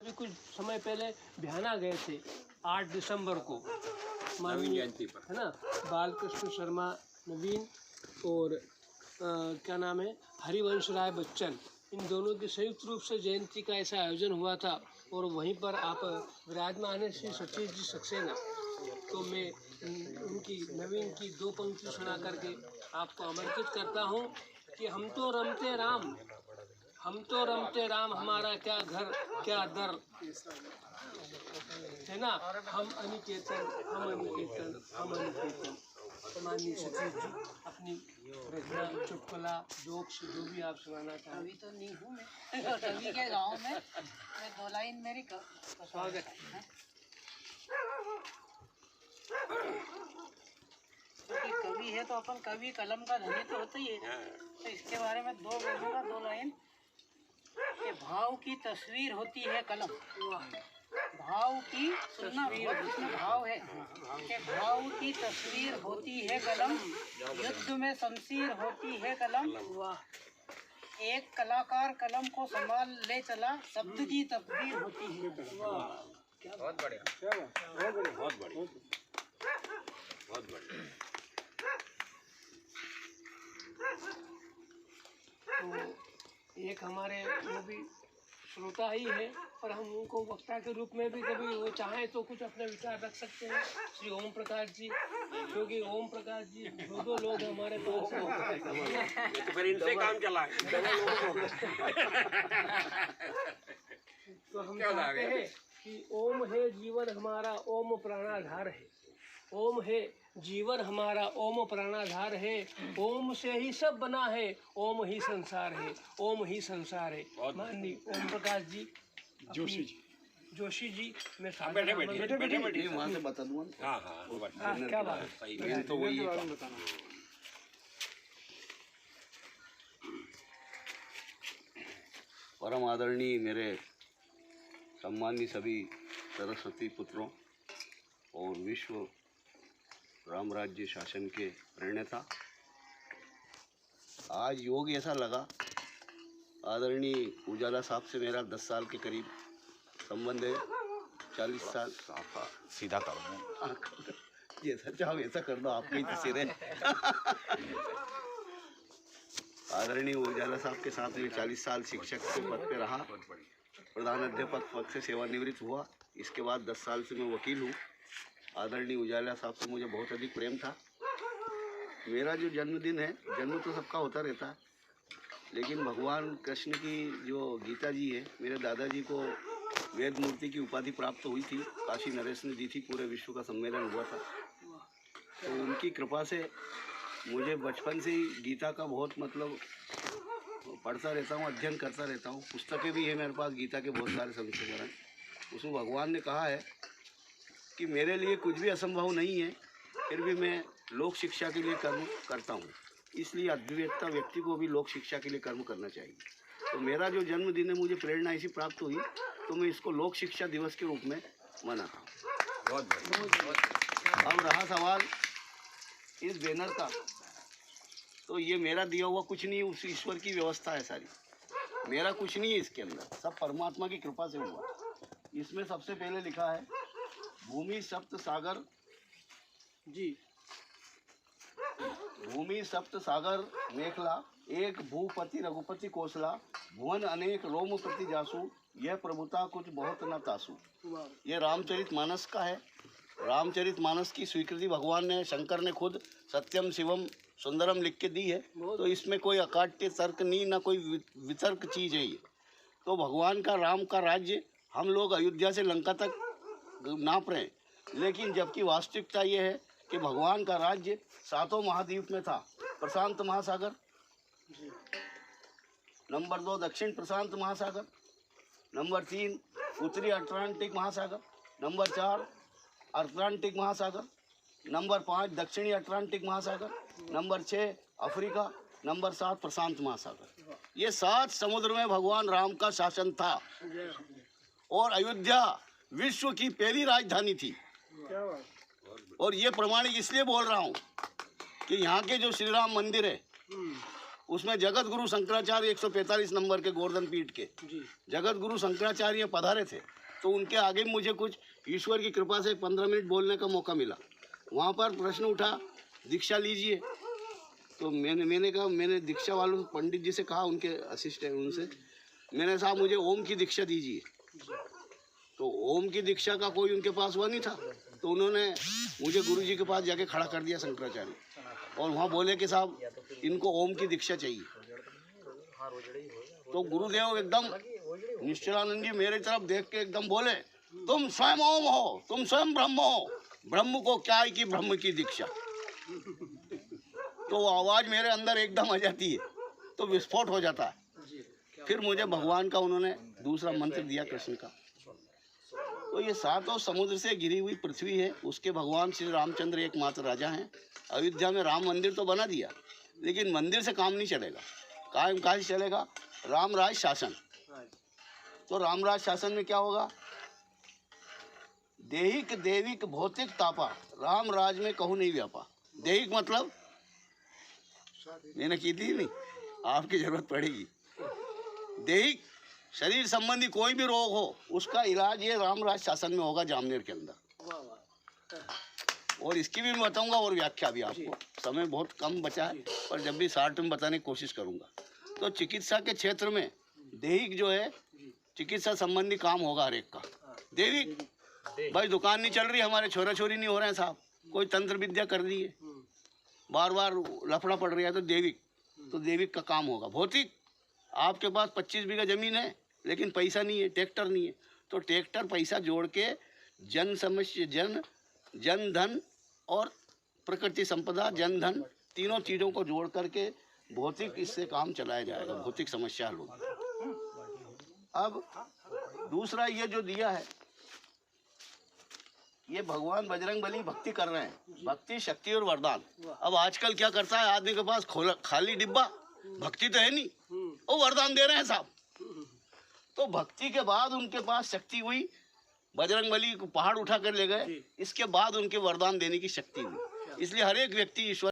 अभी कुछ समय पहले बिहाना गए थे 8 दिसंबर को, नवीन जयंती पर, है ना, बालकृष्ण शर्मा नवीन और क्या नाम है, हरिवंश राय बच्चन, इन दोनों की संयुक्त रूप से जयंती का ऐसा आयोजन हुआ था। और वहीं पर आप विराजमान है श्री सतीश जी सक्सेना। तो मैं उनकी नवीन की 2 पंक्ति सुना करके आपको आमंत्रित करता हूँ कि हम तो रमते राम, हम तो रमते राम, हमारा क्या घर क्या दर, है ना, हम अनिकेतन, हम अनिकेतन, हम अनिकेतन। माननीय सतीश जी अपनी रचना, चुटकुला, जोक्स जो भी आप सुनाना चाहें। अभी तो नहीं हूँ मैं कवि के गांव में, मैं 2 लाइन मेरी स्वागत है। क्योंकि कवि है तो अपन कवि कलम का धनी तो होता ही है, तो इसके बारे में 2 बोलूँगा, 2 लाइन। कि भाव की तस्वीर होती है कलम, भाव की, सुनना बहुत, इसमें भाव है कि भाव की तस्वीर होती है कलम, युद्ध में शमशीर होती है कलम, एक कलाकार कलम को संभाल ले चला, शब्द की तब्दील होती है। बहुत बढ़िया, बहुत बढ़िया, बहुत बढ़िया, बहुत बढ़िया। तो एक हमारे वो भी श्रोता ही है, पर हम उनको वक्ता के रूप में भी कभी वो चाहें तो कुछ अपने विचार रख सकते हैं, श्री ओम प्रकाश जी, क्योंकि ओम प्रकाश जी 2 लोग हमारे पास हैं। तो फिर इनसे काम चला है। तो हम चाहते हैं कि ओम है जीवन हमारा, ओम प्राणाधार है, ओम है जीवन हमारा, ओम प्राणाधार है, ओम से ही सब बना है, ओम ही संसार है, ओम ही संसार है। माननीय ओम प्रकाश जी, जोशी जी, मैं बैठे बैठे वहाँ से बता दूँगा। हाँ, क्या बात है, सही तो वही है। परम आदरणीय मेरे सम्मानीय सभी सरस्वती पुत्रों और विश्व राम राज्य शासन के प्रणेता, आज योग ऐसा लगा, आदरणीय उजाला साहब से मेरा 10 साल के करीब संबंध है, 40 साल सीधा कर दो, जैसा चाहो वैसा कर दो, आपके ही तो सिर है। आदरणीय उजाला साहब के साथ में 40 साल शिक्षक के पद पे रहा, प्रधान अध्यापक पद से सेवानिवृत्त हुआ। इसके बाद 10 साल से मैं वकील हूँ। आदरणीय उजाला साहब से मुझे बहुत अधिक प्रेम था। मेरा जो जन्मदिन है, जन्म तो सबका होता रहता है, लेकिन भगवान कृष्ण की जो गीता जी है, मेरे दादाजी को वेद मूर्ति की उपाधि प्राप्त हुई थी, काशी नरेश ने दी थी, पूरे विश्व का सम्मेलन हुआ था। तो उनकी कृपा से मुझे बचपन से ही गीता का बहुत मतलब पढ़ता रहता हूँ, अध्ययन करता रहता हूँ। पुस्तकें भी है मेरे पास गीता के बहुत सारे संस्करण। उसमें भगवान ने कहा है कि मेरे लिए कुछ भी असंभव नहीं है, फिर भी मैं लोक शिक्षा के लिए कर्म करता हूँ। इसलिए अद्वैतता व्यक्ति को भी लोक शिक्षा के लिए कर्म करना चाहिए। तो मेरा जो जन्मदिन है, मुझे प्रेरणा ऐसी प्राप्त हुई, तो मैं इसको लोक शिक्षा दिवस के रूप में मनाता हूँ। अब रहा सवाल इस बैनर का, तो ये मेरा दिया हुआ कुछ नहीं, उस ईश्वर की व्यवस्था है सारी, मेरा कुछ नहीं है इसके अंदर, सब परमात्मा की कृपा से हुआ। इसमें सबसे पहले लिखा है भूमि सप्त सागर जी, भूमि सप्त सागर मेखला, एक भूपति रघुपति कौशला, भुवन अनेक रोम प्रति जासु, यह प्रभुता कुछ बहुत न तासु। ये रामचरितमानस का है। रामचरितमानस की स्वीकृति भगवान ने, शंकर ने खुद सत्यम शिवम सुंदरम लिख के दी है। तो इसमें कोई अकाट्य तर्क नहीं, ना कोई वितर्क चीज़ है ये। तो भगवान का, राम का राज्य हम लोग अयोध्या से लंका तक नाप रहे हैं, लेकिन जबकि वास्तविकता ये है कि भगवान का राज्य 7 महाद्वीप में था। प्रशांत महासागर, नंबर 2 दक्षिण प्रशांत महासागर, नंबर 3 उत्तरी अटलांटिक महासागर, नंबर 4 अटलांटिक महासागर, नंबर 5 दक्षिणी अटलांटिक महासागर, नंबर 6 अफ्रीका, नंबर 7 प्रशांत महासागर। ये 7 समुद्र में भगवान राम का शासन था। और अयोध्या विश्व की पहली राजधानी थी। और ये प्रमाणिक इसलिए बोल रहा हूँ कि यहाँ के जो श्री राम मंदिर है, उसमें जगत गुरु शंकराचार्य 145 नंबर के गोवर्धन पीठ के जी जगत गुरु शंकराचार्य पधारे थे। तो उनके आगे मुझे कुछ ईश्वर की कृपा से 15 मिनट बोलने का मौका मिला। वहाँ पर प्रश्न उठा, दीक्षा लीजिए। तो मैंने कहा, मैंने दीक्षा वालों पंडित जी से कहा, उनके असिस्टेंट उनसे मैंने कहा मुझे ओम की दीक्षा दीजिए। तो ओम की दीक्षा का कोई उनके पास हुआ नहीं था। तो उन्होंने मुझे गुरु जी के पास जाके खड़ा कर दिया शंकराचार्य, और वहाँ बोले कि साहब इनको ओम की दीक्षा चाहिए। तो गुरुदेव एकदम निश्चलानंद जी मेरी तरफ देख के एकदम बोले, तुम स्वयं ओम हो, तुम स्वयं ब्रह्म हो, ब्रह्म को क्या है कि ब्रह्म की दीक्षा। तो आवाज मेरे अंदर एकदम आ जाती है, तो विस्फोट हो जाता है। फिर मुझे भगवान का उन्होंने दूसरा मंत्र दिया, कृष्ण का। तो ये सातों समुद्र से घिरी हुई पृथ्वी है, उसके भगवान श्री रामचंद्र एकमात्र राजा हैं। अयोध्या में राम मंदिर तो बना दिया, लेकिन मंदिर से काम नहीं चलेगा। कायम काज चलेगा रामराज शासन। तो रामराज शासन में क्या होगा? देहिक देविक भौतिक तापा, राम राज में कहूँ नहीं व्यापा। देहिक मतलब मैंने की थी नहीं, आपकी जरूरत पड़ेगी। देहिक शरीर संबंधी कोई भी रोग हो, उसका इलाज ये रामराज शासन में होगा, जामनेर के अंदर। और इसकी भी मैं बताऊंगा और व्याख्या भी आपको। समय बहुत कम बचा है, पर जब भी शार्ट में बताने की कोशिश करूंगा। तो चिकित्सा के क्षेत्र में देहिक जो है, चिकित्सा संबंधी काम होगा हर एक का। देविक भाई दुकान नहीं चल रही, हमारे छोरा छोरी नहीं हो रहे हैं साहब, कोई तंत्र विद्या कर दी है, बार बार लफड़ा पड़ रहा है, तो देविक का काम होगा। भौतिक, आपके पास 25 बीघा जमीन है लेकिन पैसा नहीं है, ट्रैक्टर नहीं है, तो ट्रैक्टर पैसा जोड़ के जन समस्या, जन धन और प्रकृति संपदा, जन धन, तीनों चीज़ों को जोड़ करके भौतिक इससे काम चलाया जाएगा, भौतिक समस्या हल होगी। अब दूसरा ये जो दिया है, ये भगवान बजरंग बली भक्ति कर रहे हैं, भक्ति शक्ति और वरदान। अब आजकल क्या करता है आदमी के पास खाली डिब्बा, भक्ति तो है नहीं, वो वरदान दे रहे हैं साहब। तो भक्ति के बाद उनके पास शक्ति हुई, बजरंग बली को पहाड़ उठा कर ले गए, इसके बाद उनके वरदान देने की शक्ति हुई। इसलिए हर एक व्यक्ति ईश्वर